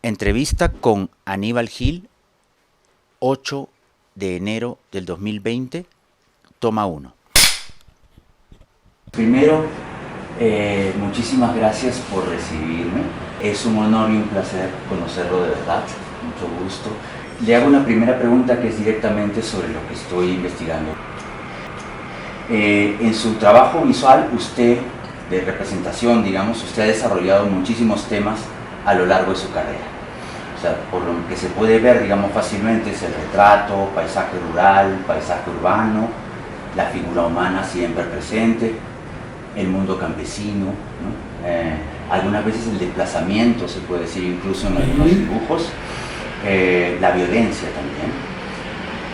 Entrevista con Aníbal Gil, 8 de enero del 2020, toma 1. Primero, muchísimas gracias por recibirme. Es un honor y un placer conocerlo de verdad, mucho gusto. Le hago una primera pregunta que es directamente sobre lo que estoy investigando. En su trabajo visual, usted, de representación, digamos, usted ha desarrollado muchísimos temas a lo largo de su carrera. O sea, por lo que se puede ver, digamos, fácilmente es el retrato, paisaje rural, paisaje urbano, la figura humana siempre presente, el mundo campesino, ¿no? Algunas veces el desplazamiento, se puede decir incluso en algunos dibujos, la violencia también,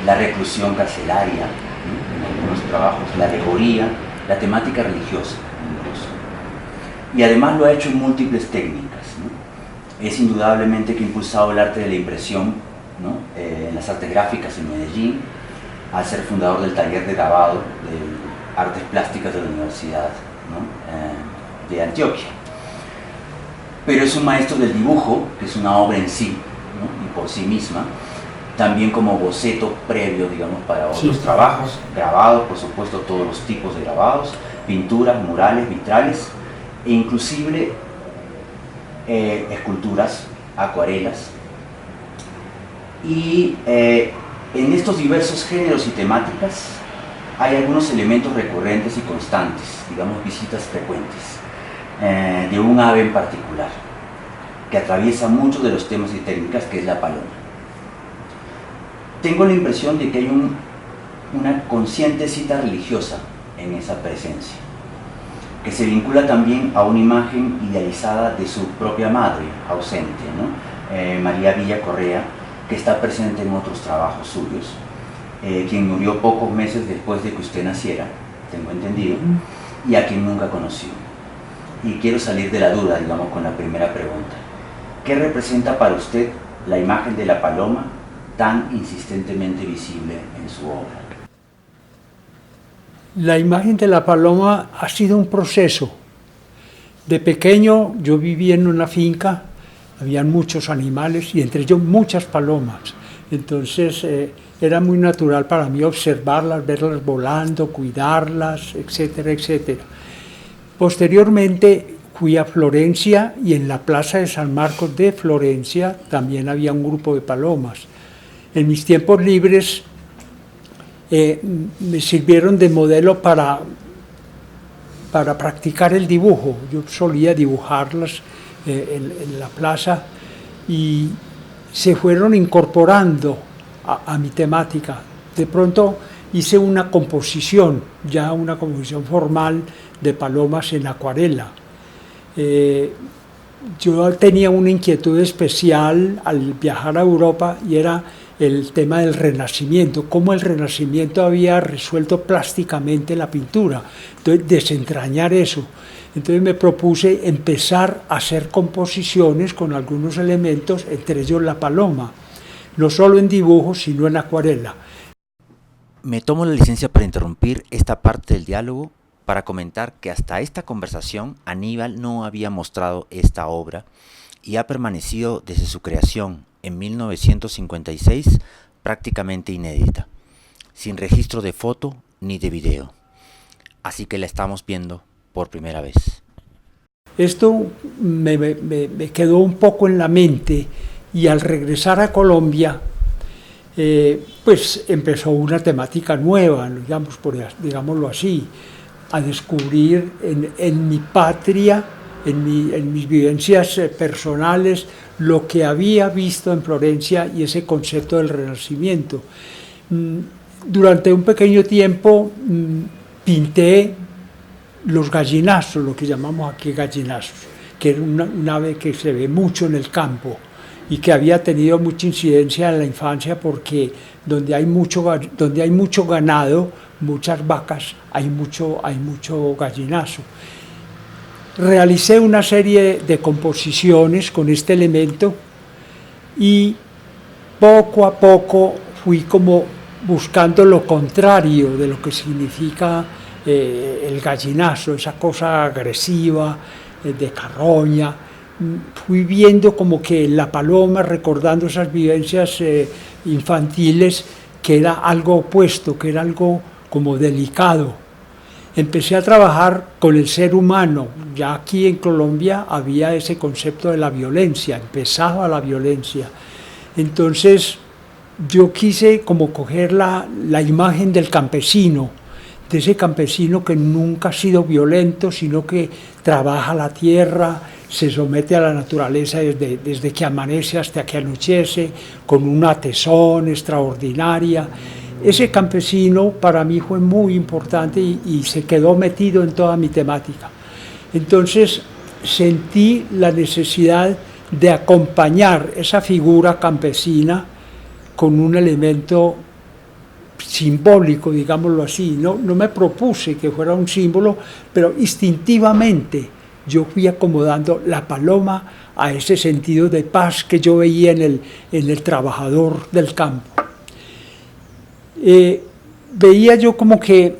la reclusión carcelaria, ¿no? En algunos trabajos, la alegoría, la temática religiosa incluso. Y además lo ha hecho en múltiples técnicas, ¿no? Es indudablemente que ha impulsado el arte de la impresión, ¿no? En las artes gráficas en Medellín, al ser fundador del taller de grabado de artes plásticas de la Universidad, ¿no? De Antioquia. Pero es un maestro del dibujo, que es una obra en sí, ¿no? Y por sí misma, también como boceto previo, digamos, para otros trabajos, grabados, por supuesto, todos los tipos de grabados, pinturas, murales, vitrales, e inclusive esculturas, acuarelas. Y en estos diversos géneros y temáticas hay algunos elementos recurrentes y constantes, digamos visitas frecuentes, de un ave en particular, que atraviesa muchos de los temas y técnicas, que es la paloma. Tengo la impresión de que hay una consciente cita religiosa en esa presencia, que se vincula también a una imagen idealizada de su propia madre, ausente, ¿no? María Villa Correa, que está presente en otros trabajos suyos, quien murió pocos meses después de que usted naciera, tengo entendido, y a quien nunca conoció. Y quiero salir de la duda, digamos, con la primera pregunta. ¿Qué representa para usted la imagen de la paloma tan insistentemente visible en su obra? La imagen de la paloma ha sido un proceso. De pequeño yo vivía en una finca, habían muchos animales y entre ellos muchas palomas. Entonces era muy natural para mí observarlas, verlas volando, cuidarlas, etcétera, etcétera. Posteriormente fui a Florencia y en la Plaza de San Marcos de Florencia también había un grupo de palomas. En mis tiempos libres me sirvieron de modelo para practicar el dibujo. Yo solía dibujarlas en la plaza y se fueron incorporando a mi temática. De pronto hice una composición, ya una composición formal de palomas en acuarela. Yo tenía una inquietud especial al viajar a Europa y era el tema del Renacimiento, cómo el Renacimiento había resuelto plásticamente la pintura, entonces desentrañar eso. Entonces me propuse empezar a hacer composiciones con algunos elementos, entre ellos la paloma, no solo en dibujo, sino en acuarela. Me tomo la licencia para interrumpir esta parte del diálogo para comentar que hasta esta conversación Aníbal no había mostrado esta obra y ha permanecido desde su creación en 1956 prácticamente inédita, sin registro de foto ni de video. Así que la estamos viendo por primera vez. Esto me quedó un poco en la mente y al regresar a Colombia, pues empezó una temática nueva, digamos, digámoslo así, a descubrir en mi patria, en mis vivencias personales, lo que había visto en Florencia y ese concepto del Renacimiento. Durante un pequeño tiempo pinté los gallinazos, lo que llamamos aquí gallinazos, que era un ave que se ve mucho en el campo y que había tenido mucha incidencia en la infancia porque donde hay mucho ganado, muchas vacas, hay mucho gallinazo. Realicé una serie de composiciones con este elemento y poco a poco fui como buscando lo contrario de lo que significa el gallinazo, esa cosa agresiva, de carroña, fui viendo como que la paloma, recordando esas vivencias infantiles, que era algo opuesto, que era algo como delicado. Empecé a trabajar con el ser humano. Ya aquí en Colombia había ese concepto de la violencia, empezaba la violencia. Entonces yo quise como coger la imagen del campesino, de ese campesino que nunca ha sido violento, sino que trabaja la tierra, se somete a la naturaleza desde que amanece hasta que anochece, con una tesón extraordinaria. Ese campesino para mí fue muy importante y se quedó metido en toda mi temática. Entonces sentí la necesidad de acompañar esa figura campesina con un elemento simbólico, digámoslo así. No me propuse que fuera un símbolo, pero instintivamente yo fui acomodando la paloma a ese sentido de paz que yo veía en el trabajador del campo. Veía yo como que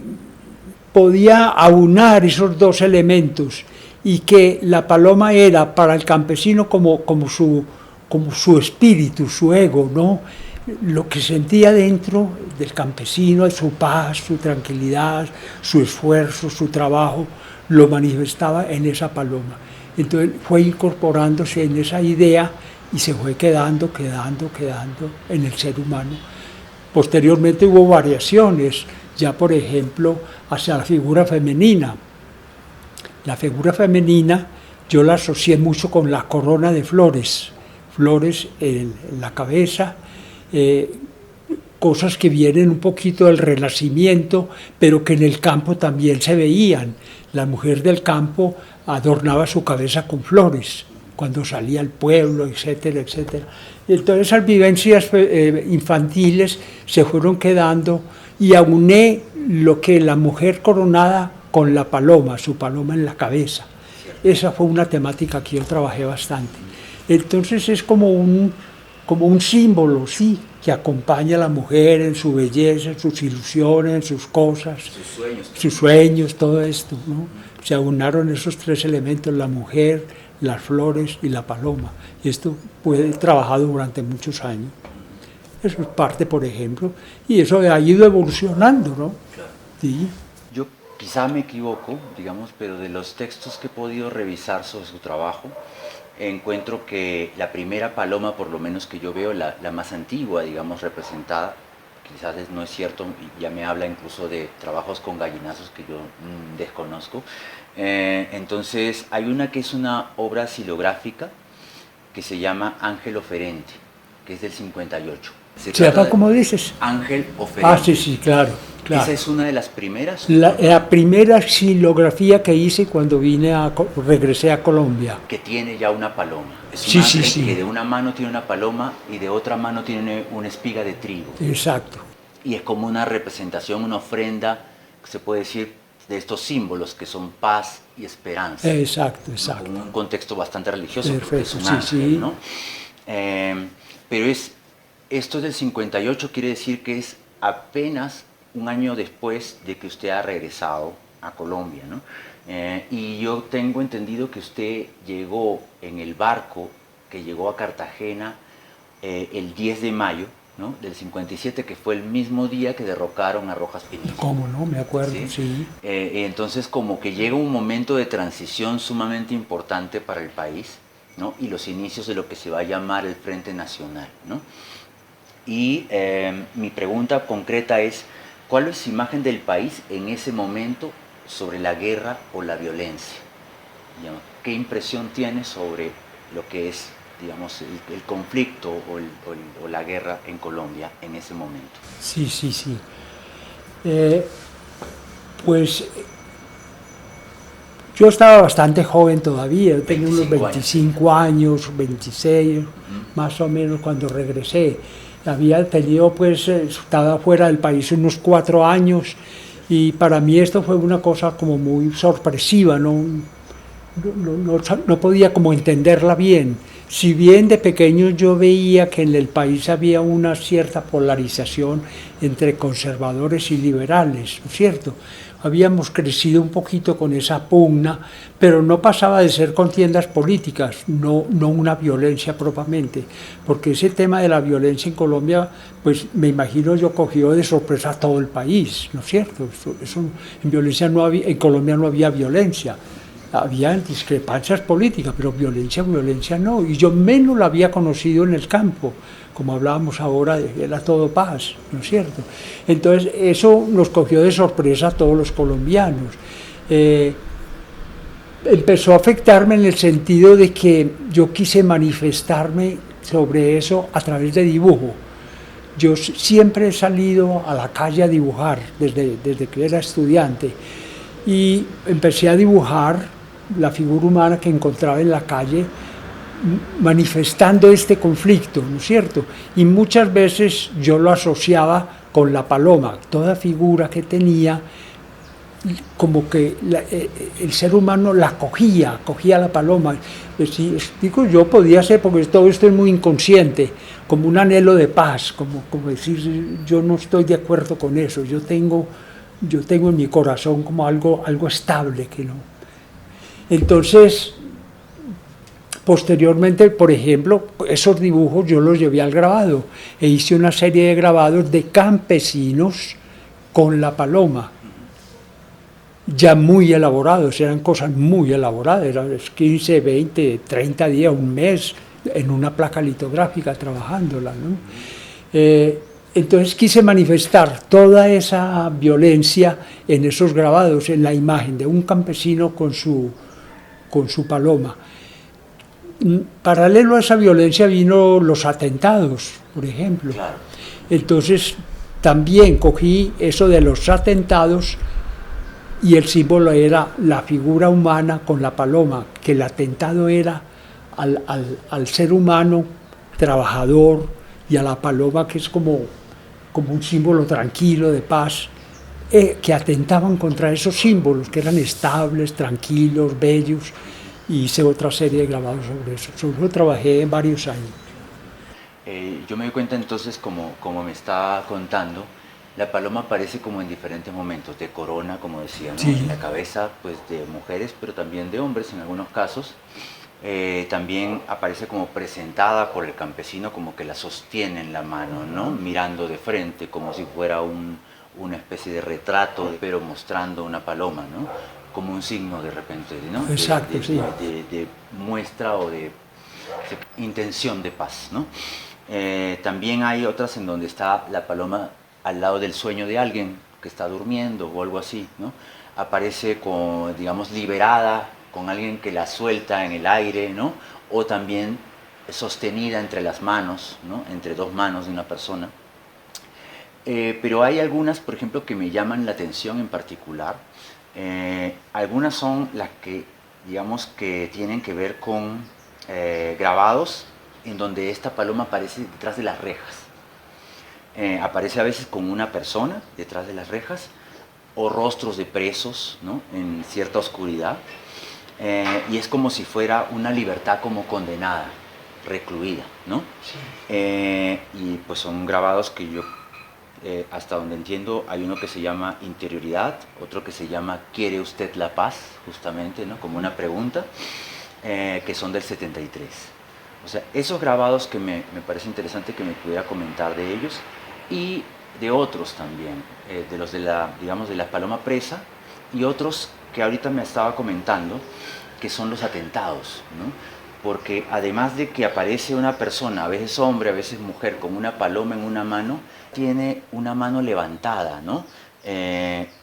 podía aunar esos dos elementos y que la paloma era para el campesino como su espíritu, su ego, ¿no? Lo que sentía dentro del campesino, su paz, su tranquilidad, su esfuerzo, su trabajo, lo manifestaba en esa paloma. Entonces fue incorporándose en esa idea y se fue quedando en el ser humano. Posteriormente hubo variaciones, ya por ejemplo, hacia la figura femenina. La figura femenina yo la asocié mucho con la corona de flores, flores en la cabeza, cosas que vienen un poquito del Renacimiento, pero que en el campo también se veían. La mujer del campo adornaba su cabeza con flores cuando salía al pueblo, etcétera, etcétera. Entonces esas vivencias infantiles se fueron quedando y auné lo que la mujer coronada con la paloma, su paloma en la cabeza. Esa fue una temática que yo trabajé bastante. Entonces es como un símbolo, sí, que acompaña a la mujer en su belleza, en sus ilusiones, en sus cosas, sus sueños, todo esto, ¿no? Se aunaron esos tres elementos, la mujer, las flores y la paloma. Y esto fue trabajado durante muchos años. Eso es parte, por ejemplo, y eso ha ido evolucionando, ¿no? Sí. Yo quizá me equivoco, digamos, pero de los textos que he podido revisar sobre su trabajo, encuentro que la primera paloma, por lo menos que yo veo, la más antigua, digamos, representada, quizás no es cierto, ya me habla incluso de trabajos con gallinazos que yo desconozco. Entonces hay una que es una obra xilográfica que se llama Ángel Oferente, que es del 58. ¿Se llama como dices? Ángel Oferente. Ah, sí, sí, claro. ¿Esa es una de las primeras? La primera xilografía que hice cuando regresé a Colombia. Que tiene ya una paloma. Es Sí, un ángel sí. que de una mano tiene una paloma y de otra mano tiene una espiga de trigo. Exacto. Y es como una representación, una ofrenda, se puede decir, de estos símbolos que son paz y esperanza. Exacto, exacto. En un contexto bastante religioso, Perfecto, porque es un sí, ángel, sí. ¿no? Pero esto es del 58, quiere decir que es apenas un año después de que usted ha regresado a Colombia, ¿no? Y yo tengo entendido que usted llegó en el barco que llegó a Cartagena el 10 de mayo, ¿no? Del 57, que fue el mismo día que derrocaron a Rojas Pinilla. ¿Cómo no? Me acuerdo, sí. Entonces como que llega un momento de transición sumamente importante para el país, ¿no? Y los inicios de lo que se va a llamar el Frente Nacional, ¿no? Y mi pregunta concreta es, ¿cuál es su imagen del país en ese momento sobre la guerra o la violencia? ¿Qué impresión tiene sobre lo que es, digamos, el conflicto o la guerra en Colombia en ese momento? Sí, sí, sí. Pues yo estaba bastante joven todavía, yo tenía unos 25 años, 26, más o menos cuando regresé. Había tenido, pues, estaba fuera del país unos 4 años y para mí esto fue una cosa como muy sorpresiva, no podía como entenderla bien. Si bien de pequeño yo veía que en el país había una cierta polarización entre conservadores y liberales, ¿no es cierto? habíamos crecido un poquito con esa pugna, pero no pasaba de ser contiendas políticas, no una violencia propiamente, porque ese tema de la violencia en Colombia, pues me imagino yo cogió de sorpresa a todo el país, ¿no es cierto? En Colombia no había violencia. Había discrepancias políticas, pero violencia no. Y yo menos la había conocido en el campo, como hablábamos ahora, era todo paz, ¿no es cierto? Entonces, eso nos cogió de sorpresa a todos los colombianos. Empezó a afectarme en el sentido de que yo quise manifestarme sobre eso a través de dibujo. Yo siempre he salido a la calle a dibujar, desde que era estudiante, y empecé a dibujar la figura humana que encontraba en la calle, manifestando este conflicto, ¿no es cierto? Y muchas veces yo lo asociaba con la paloma, toda figura que tenía, como que el ser humano la cogía la paloma. Digo, yo podía ser, porque todo esto es muy inconsciente, como un anhelo de paz, como decir, yo no estoy de acuerdo con eso, yo tengo en mi corazón como algo estable que no. Entonces, posteriormente, por ejemplo, esos dibujos yo los llevé al grabado e hice una serie de grabados de campesinos con la paloma, ya muy elaborados, eran cosas muy elaboradas, eran 15, 20, 30 días, un mes, en una placa litográfica trabajándola, ¿no? Entonces quise manifestar toda esa violencia en esos grabados, en la imagen de un campesino con su paloma. Paralelo a esa violencia vino los atentados, por ejemplo. Claro. Entonces también cogí eso de los atentados y el símbolo era la figura humana con la paloma, que el atentado era al ser humano trabajador y a la paloma, que es como un símbolo tranquilo de paz, que atentaban contra esos símbolos que eran estables, tranquilos, bellos. Y hice otra serie de grabados sobre eso. Sobre eso trabajé varios años. Yo me doy cuenta entonces, como me está contando, la paloma aparece como en diferentes momentos, de corona, como decía, ¿no? Sí. En la cabeza pues, de mujeres, pero también de hombres en algunos casos. También aparece como presentada por el campesino, como que la sostiene en la mano, ¿no? Mirando de frente, como si fuera una especie de retrato, pero mostrando una paloma, ¿no? Como un signo de repente, ¿no? Exacto, sí. De muestra o de intención de paz, ¿no? También hay otras en donde está la paloma al lado del sueño de alguien que está durmiendo o algo así, ¿no? Aparece con, digamos, liberada, con alguien que la suelta en el aire, ¿no? O también sostenida entre las manos, ¿no? Entre dos manos de una persona. Pero hay algunas, por ejemplo, que me llaman la atención en particular. Algunas son las que, digamos, que tienen que ver con grabados en donde esta paloma aparece detrás de las rejas. Aparece a veces con una persona detrás de las rejas o rostros de presos, ¿no? En cierta oscuridad. Y es como si fuera una libertad como condenada, recluida, ¿no? Sí. Y pues son grabados que yo, hasta donde entiendo, hay uno que se llama Interioridad, otro que se llama ¿Quiere usted la paz? Justamente, ¿no? Como una pregunta, que son del 73. O sea, esos grabados que me parece interesante que me pudiera comentar de ellos y de otros también, de los de la paloma presa y otros que ahorita me estaba comentando, que son los atentados, ¿no? Porque además de que aparece una persona, a veces hombre, a veces mujer, con una paloma en una mano, tiene una mano levantada, ¿no?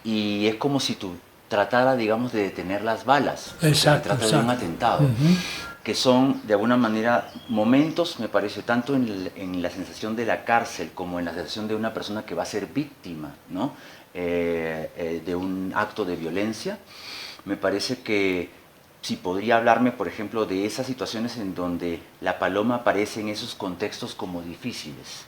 Y es como si tú tratara, digamos, de detener las balas. Exacto, se trata de un atentado. Que son, de alguna manera, momentos, me parece, tanto en la sensación de la cárcel como en la sensación de una persona que va a ser víctima, ¿no? De un acto de violencia. Me parece que si podría hablarme, por ejemplo, de esas situaciones en donde la paloma aparece en esos contextos como difíciles,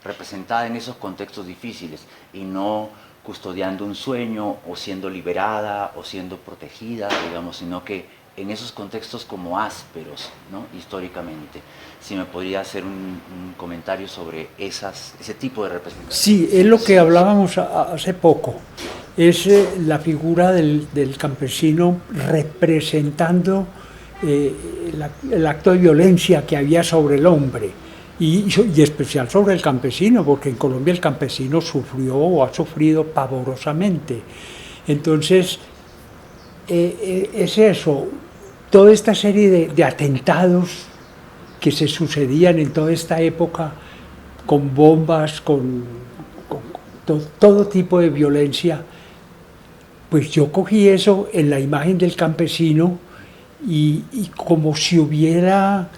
representada en esos contextos difíciles y no custodiando un sueño o siendo liberada o siendo protegida, digamos, sino que en esos contextos como ásperos, ¿no? Históricamente. Si me podría hacer un comentario sobre ese tipo de representación. Sí, es lo que hablábamos hace poco. es la figura del campesino representando el acto de violencia que había sobre el hombre y especial sobre el campesino, porque en Colombia el campesino sufrió o ha sufrido pavorosamente. Entonces, es eso, toda esta serie de atentados que se sucedían en toda esta época, con bombas, con todo tipo de violencia, pues yo cogí eso en la imagen del campesino y como si hubiera,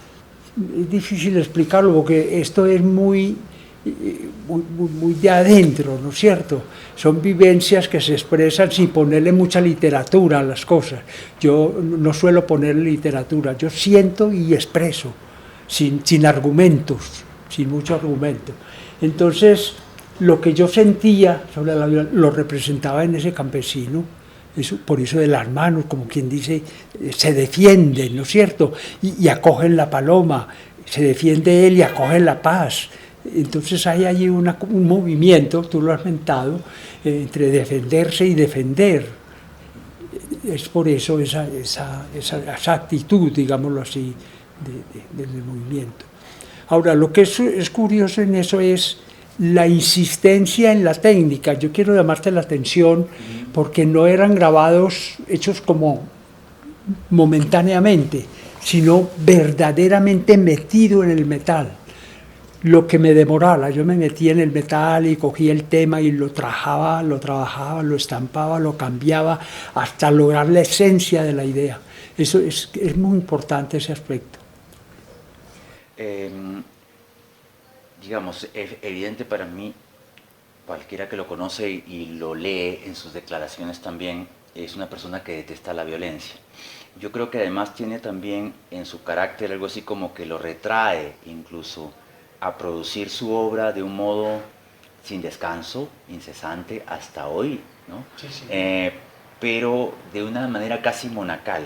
es difícil explicarlo porque esto es muy de adentro, ¿no es cierto? Son vivencias que se expresan sin ponerle mucha literatura a las cosas. Yo no suelo ponerle literatura, yo siento y expreso, sin argumentos, sin mucho argumento. Entonces, lo que yo sentía sobre la violencia lo representaba en ese campesino, por eso de las manos, como quien dice, se defienden, ¿no es cierto? Y acogen la paloma, se defiende él y acogen la paz. Entonces hay allí un movimiento, tú lo has mentado, entre defenderse y defender. Es por eso esa actitud, digámoslo así, del movimiento. Ahora, lo que es curioso en eso es la insistencia en la técnica. Yo quiero llamarte la atención porque no eran grabados hechos como momentáneamente, sino verdaderamente metido en el metal. Lo que me demoraba, yo me metía en el metal y cogía el tema y lo trabajaba, lo estampaba, lo cambiaba hasta lograr la esencia de la idea. Eso es muy importante, ese aspecto. Digamos, es evidente para mí, cualquiera que lo conoce y lo lee en sus declaraciones también, es una persona que detesta la violencia. Yo creo que además tiene también en su carácter algo así como que lo retrae incluso a producir su obra de un modo sin descanso, incesante, hasta hoy, ¿no? Sí, sí. Pero de una manera casi monacal.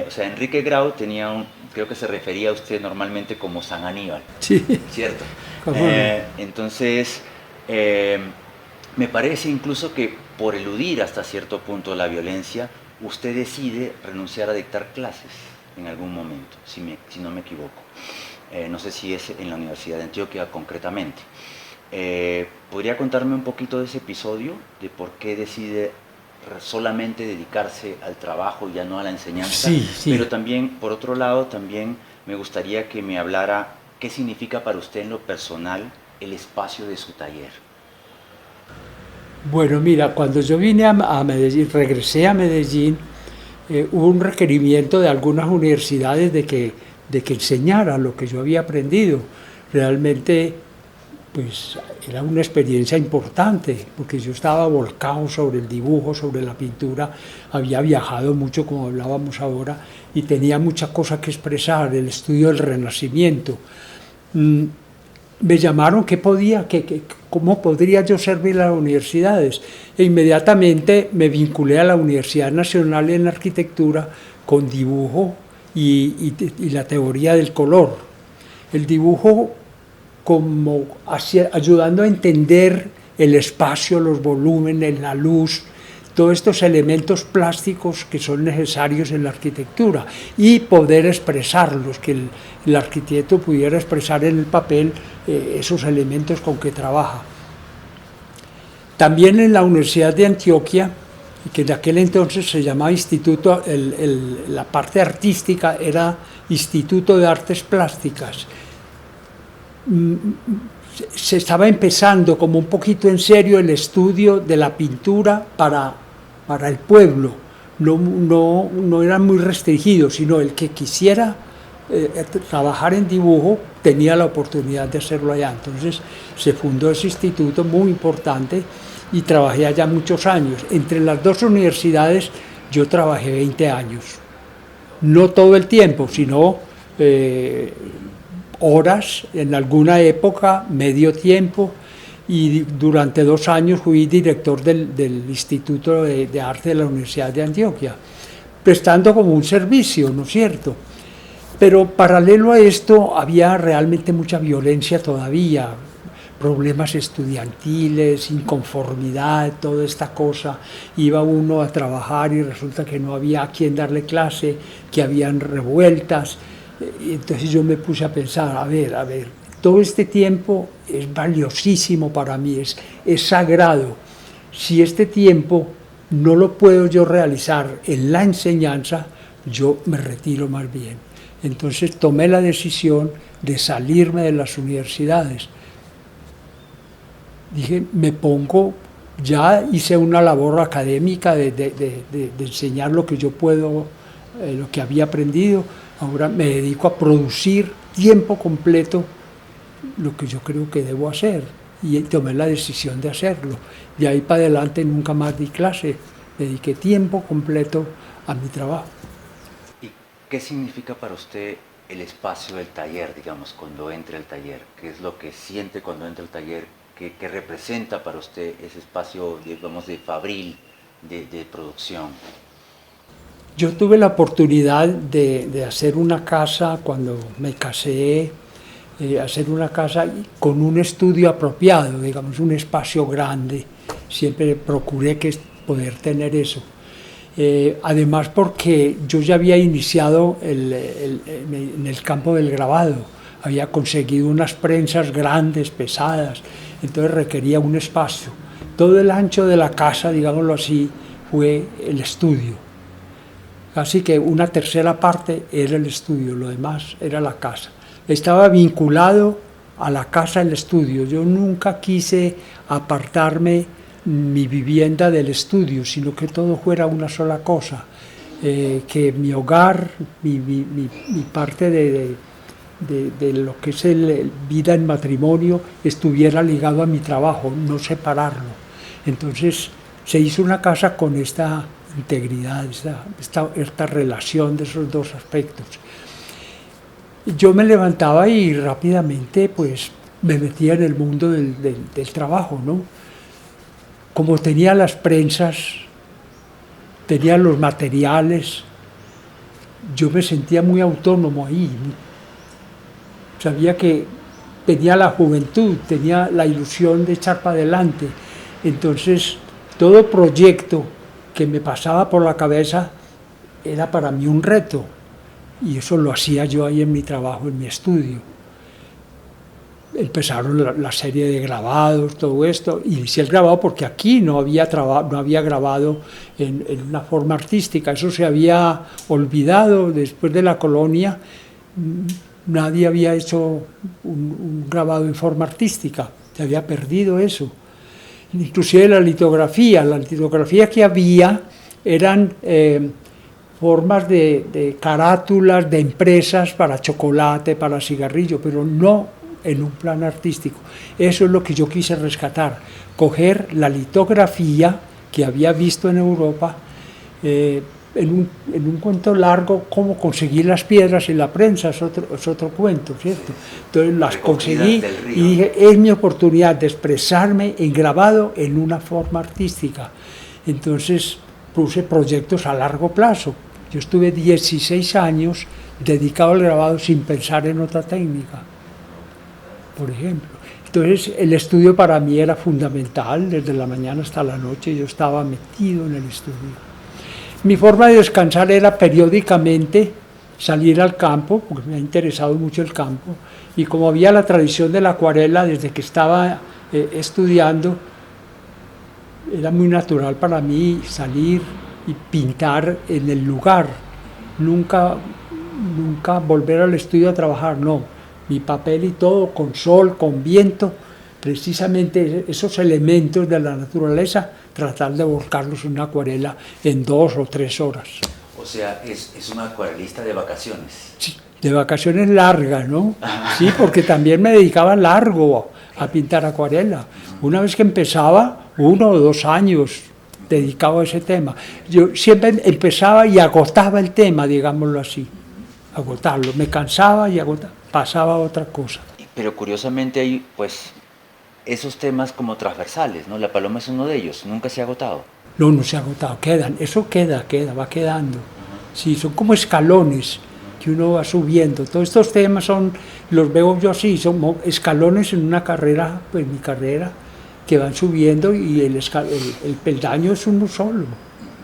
O sea, Enrique Grau tenía creo que se refería a usted normalmente como San Aníbal, sí, ¿cierto? Entonces, me parece incluso que por eludir hasta cierto punto la violencia, usted decide renunciar a dictar clases en algún momento, si no me equivoco. No sé si es en la Universidad de Antioquia concretamente. ¿Podría contarme un poquito de ese episodio, de por qué decide solamente dedicarse al trabajo y ya no a la enseñanza? Sí, sí. Pero también, por otro lado, también me gustaría que me hablara qué significa para usted en lo personal el espacio de su taller. Bueno, mira, cuando yo vine a Medellín, regresé a Medellín, hubo un requerimiento de algunas universidades de que enseñara lo que yo había aprendido. Realmente, pues era una experiencia importante, porque yo estaba volcado sobre el dibujo, sobre la pintura, había viajado mucho, como hablábamos ahora, y tenía muchas cosas que expresar, el estudio del Renacimiento. Me llamaron cómo podría yo servir a las universidades, e inmediatamente me vinculé a la Universidad Nacional en Arquitectura con dibujo y la teoría del color. El dibujo como ayudando a entender el espacio, los volúmenes, la luz, todos estos elementos plásticos que son necesarios en la arquitectura y poder expresarlos, que el arquitecto pudiera expresar en el papel esos elementos con que trabaja. También en la Universidad de Antioquia, que en aquel entonces se llamaba Instituto, la parte artística era Instituto de Artes Plásticas, se estaba empezando como un poquito en serio el estudio de la pintura para el pueblo. No eran muy restringidos, sino el que quisiera trabajar en dibujo tenía la oportunidad de hacerlo allá. Entonces se fundó ese instituto muy importante y trabajé allá muchos años. Entre las dos universidades yo trabajé 20 años. No todo el tiempo, sino horas, en alguna época, medio tiempo, y durante 2 años fui director del Instituto de Arte de la Universidad de Antioquia, prestando como un servicio, ¿no es cierto? Pero paralelo a esto había realmente mucha violencia todavía, problemas estudiantiles, inconformidad, toda esta cosa. Iba uno a trabajar y resulta que no había a quien darle clase, que habían revueltas. Y entonces yo me puse a pensar, a ver, todo este tiempo es valiosísimo para mí, es sagrado. Si este tiempo no lo puedo yo realizar en la enseñanza, yo me retiro más bien. Entonces tomé la decisión de salirme de las universidades. Dije, me pongo, ya hice una labor académica de enseñar lo que yo puedo, lo que había aprendido. Ahora me dedico a producir tiempo completo lo que yo creo que debo hacer, y tomé la decisión de hacerlo. De ahí para adelante nunca más di clase, dediqué tiempo completo a mi trabajo. ¿Y qué significa para usted el espacio del taller, digamos, cuando entra al taller? ¿Qué es lo que siente cuando entra al taller? ¿Qué representa para usted ese espacio, digamos, de fabril, de producción? Yo tuve la oportunidad de hacer una casa cuando me casé, hacer una casa con un estudio apropiado, digamos, un espacio grande. Siempre procuré poder tener eso. Además porque yo ya había iniciado en el campo del grabado, había conseguido unas prensas grandes, pesadas, entonces requería un espacio. Todo el ancho de la casa, digámoslo así, fue el estudio. Así que una tercera parte era el estudio, lo demás era la casa. Estaba vinculado a la casa el estudio. Yo nunca quise apartarme mi vivienda del estudio, sino que todo fuera una sola cosa. Que mi hogar, mi parte de lo que es vida en matrimonio estuviera ligado a mi trabajo, no separarlo. Entonces se hizo una casa con esta integridad, esta relación de esos dos aspectos. Yo me levantaba y rápidamente pues me metía en el mundo del trabajo, ¿no? Como tenía las prensas, tenía los materiales, yo me sentía muy autónomo ahí. Sabía que tenía la juventud, tenía la ilusión de echar para adelante. Entonces, todo proyecto que me pasaba por la cabeza era para mí un reto. Y eso lo hacía yo ahí en mi trabajo, en mi estudio. Empezaron la serie de grabados, todo esto. Inicié el grabado porque aquí no había grabado en una forma artística. Eso se había olvidado después de la colonia. Nadie había hecho un grabado en forma artística. Se había perdido eso. Inclusive la litografía que había eran formas de carátulas de empresas para chocolate, para cigarrillo, pero no en un plan artístico. Eso es lo que yo quise rescatar, coger la litografía que había visto en Europa, en un cuento largo, cómo conseguir las piedras y la prensa, es otro cuento, ¿cierto? Entonces las conseguí y dije, es mi oportunidad de expresarme en grabado en una forma artística. Entonces puse proyectos a largo plazo. Yo estuve 16 años dedicado al grabado sin pensar en otra técnica, por ejemplo. Entonces el estudio para mí era fundamental, desde la mañana hasta la noche yo estaba metido en el estudio. Mi forma de descansar era periódicamente salir al campo, porque me ha interesado mucho el campo, y como había la tradición de la acuarela desde que estaba estudiando, era muy natural para mí salir y pintar en el lugar, nunca volver al estudio a trabajar, no, mi papel y todo, con sol, con viento, precisamente esos elementos de la naturaleza, tratar de volcarlos en una acuarela en 2 o 3 horas. O sea, es un acuarelista de vacaciones. Sí, de vacaciones largas, ¿no? Sí, porque también me dedicaba largo a pintar acuarela. Una vez que empezaba, 1 o 2 años dedicado a ese tema. Yo siempre empezaba y agotaba el tema, digámoslo así, agotarlo. Me cansaba y pasaba a otra cosa. Pero curiosamente hay, pues, esos temas como transversales, ¿no? La paloma es uno de ellos, nunca se ha agotado. No se ha agotado, quedan, eso va quedando. Sí, son como escalones que uno va subiendo. Todos estos temas los veo yo así, son escalones en una carrera, pues mi carrera, que van subiendo y el peldaño es uno solo,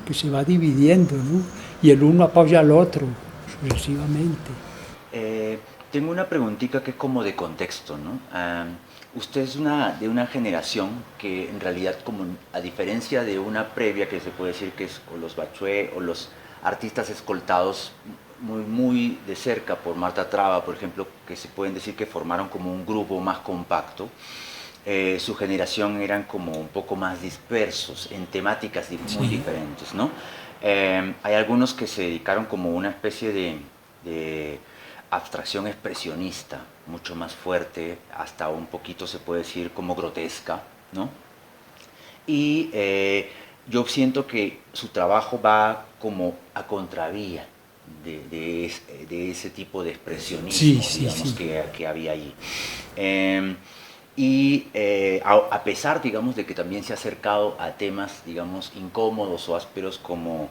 que se va dividiendo, ¿no? Y el uno apoya al otro, sucesivamente. Tengo una preguntita que es como de contexto, ¿no? Usted es de una generación que en realidad, como a diferencia de una previa que se puede decir que es o los Bachué o los artistas escoltados muy de cerca por Marta Traba, por ejemplo, que se pueden decir que formaron como un grupo más compacto, su generación eran como un poco más dispersos en temáticas muy diferentes, ¿no? Hay algunos que se dedicaron como una especie de abstracción expresionista, mucho más fuerte, hasta un poquito se puede decir como grotesca, ¿no? Y yo siento que su trabajo va como a contravía de ese tipo de expresionismo, digamos, que había allí. A pesar, digamos, de que también se ha acercado a temas, digamos, incómodos o ásperos como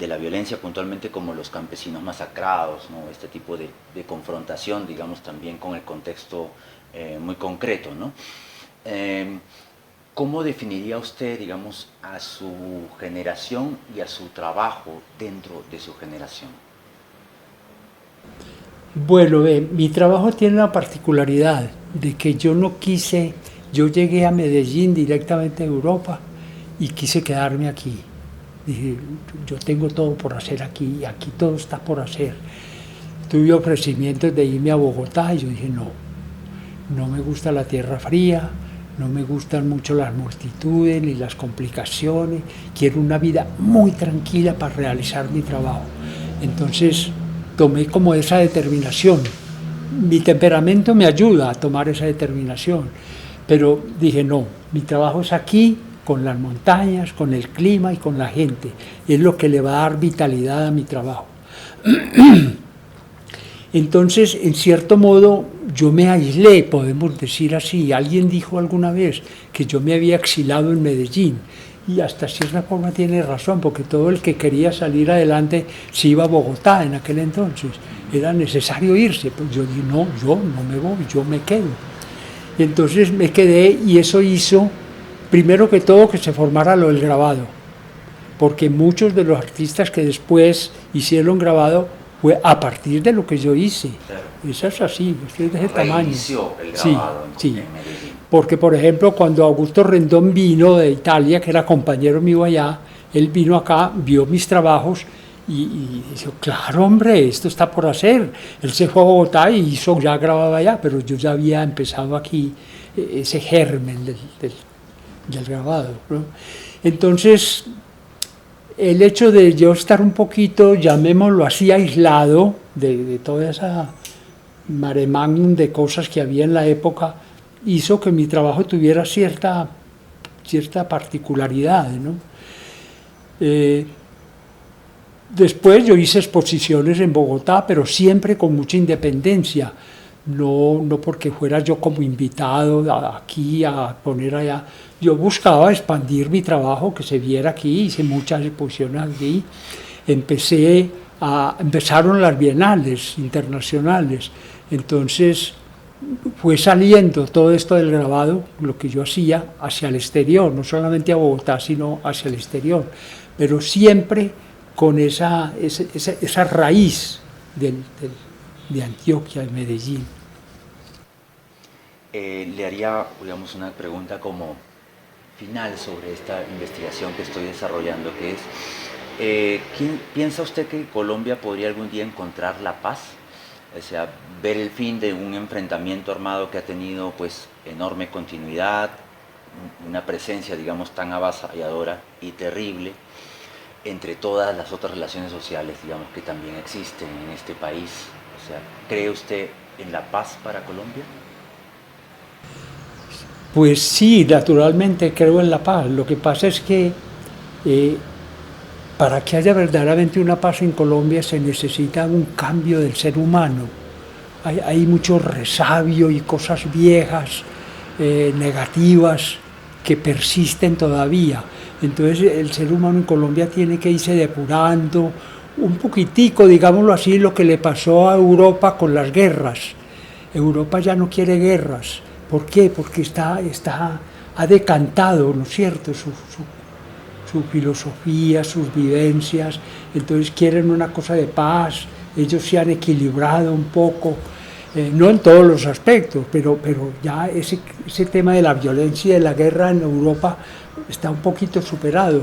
de la violencia puntualmente, como los campesinos masacrados, ¿no? Este tipo de confrontación, digamos, también con el contexto muy concreto, ¿no? ¿Cómo definiría usted, digamos, a su generación y a su trabajo dentro de su generación? Bueno, mi trabajo tiene una particularidad de que yo llegué a Medellín directamente de Europa y quise quedarme aquí. Dije, yo tengo todo por hacer aquí, aquí todo está por hacer. Tuve ofrecimientos de irme a Bogotá y yo dije, no me gusta la tierra fría, no me gustan mucho las multitudes ni las complicaciones, quiero una vida muy tranquila para realizar mi trabajo. Entonces tomé como esa determinación. Mi temperamento me ayuda a tomar esa determinación, pero dije, no, mi trabajo es aquí, con las montañas, con el clima y con la gente. Es lo que le va a dar vitalidad a mi trabajo. Entonces, en cierto modo, yo me aislé, podemos decir así. Alguien dijo alguna vez que yo me había exilado en Medellín. Y hasta cierta forma tiene razón, porque todo el que quería salir adelante se iba a Bogotá en aquel entonces. Era necesario irse. Pues yo dije, no, yo no me voy, yo me quedo. Y entonces me quedé y eso hizo, primero que todo, que se formara lo del grabado. Porque muchos de los artistas que después hicieron grabado fue a partir de lo que yo hice. Claro. Eso es así, es de ese tamaño. El grabado sí. En Medellín. Porque, por ejemplo, cuando Augusto Rendón vino de Italia, que era compañero mío allá, él vino acá, vio mis trabajos y dijo, claro, hombre, esto está por hacer. Él se fue a Bogotá y ya grababa allá, pero yo ya había empezado aquí ese germen del grabado, ¿no? Entonces, el hecho de yo estar un poquito, llamémoslo así, aislado de toda esa mare magnum de cosas que había en la época, hizo que mi trabajo tuviera cierta particularidad, ¿no? Después yo hice exposiciones en Bogotá, pero siempre con mucha independencia, no porque fuera yo como invitado aquí a poner allá. Yo buscaba expandir mi trabajo, que se viera aquí, hice muchas exposiciones aquí. Empezaron las bienales internacionales, entonces fue saliendo todo esto del grabado, lo que yo hacía, hacia el exterior, no solamente a Bogotá, sino hacia el exterior, pero siempre con esa raíz de Antioquia, de Medellín. Le haría, digamos, una pregunta como final sobre esta investigación que estoy desarrollando, que es, ¿piensa usted que Colombia podría algún día encontrar la paz? O sea, ver el fin de un enfrentamiento armado que ha tenido pues enorme continuidad, una presencia, digamos, tan avasalladora y terrible entre todas las otras relaciones sociales, digamos, que también existen en este país. O sea, ¿cree usted en la paz para Colombia? Pues sí, naturalmente creo en la paz. Lo que pasa es que para que haya verdaderamente una paz en Colombia se necesita un cambio del ser humano. Hay mucho resabio y cosas viejas, negativas, que persisten todavía. Entonces el ser humano en Colombia tiene que irse depurando, un poquitico, digámoslo así, lo que le pasó a Europa con las guerras. Europa ya no quiere guerras. ¿Por qué? Porque ha decantado, ¿no es cierto?, su filosofía, sus vivencias, entonces quieren una cosa de paz, ellos se han equilibrado un poco, no en todos los aspectos, pero ya ese tema de la violencia y de la guerra en Europa está un poquito superado.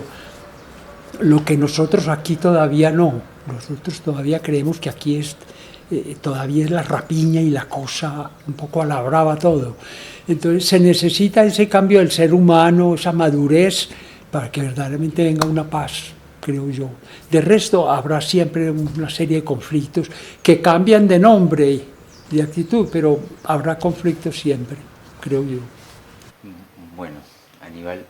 Lo que nosotros aquí todavía no, nosotros todavía creemos que aquí todavía es la rapiña y la cosa un poco a la brava todo. Entonces se necesita ese cambio del ser humano, esa madurez, para que verdaderamente venga una paz, creo yo. De resto habrá siempre una serie de conflictos que cambian de nombre y de actitud, pero habrá conflictos siempre, creo yo. Bueno, Aníbal,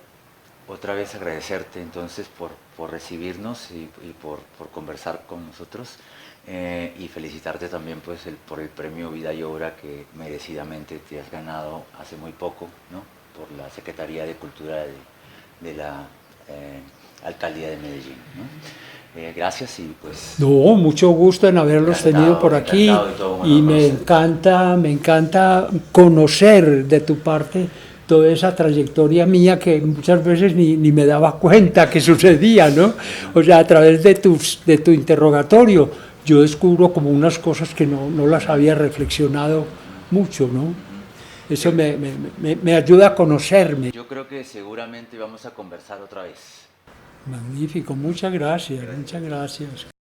otra vez agradecerte entonces por recibirnos y por conversar con nosotros, y felicitarte también pues por el premio Vida y Obra que merecidamente te has ganado hace muy poco, ¿no?, por la Secretaría de Cultura de la Alcaldía de Medellín, ¿no? Gracias y pues... No, mucho gusto en haberlos tenido por aquí y me encanta conocer de tu parte toda esa trayectoria mía que muchas veces ni me daba cuenta que sucedía, ¿no? O sea, a través de tu interrogatorio yo descubro como unas cosas que no las había reflexionado mucho, ¿no? Eso me ayuda a conocerme. Yo creo que seguramente vamos a conversar otra vez. Magnífico, muchas gracias, muchas gracias.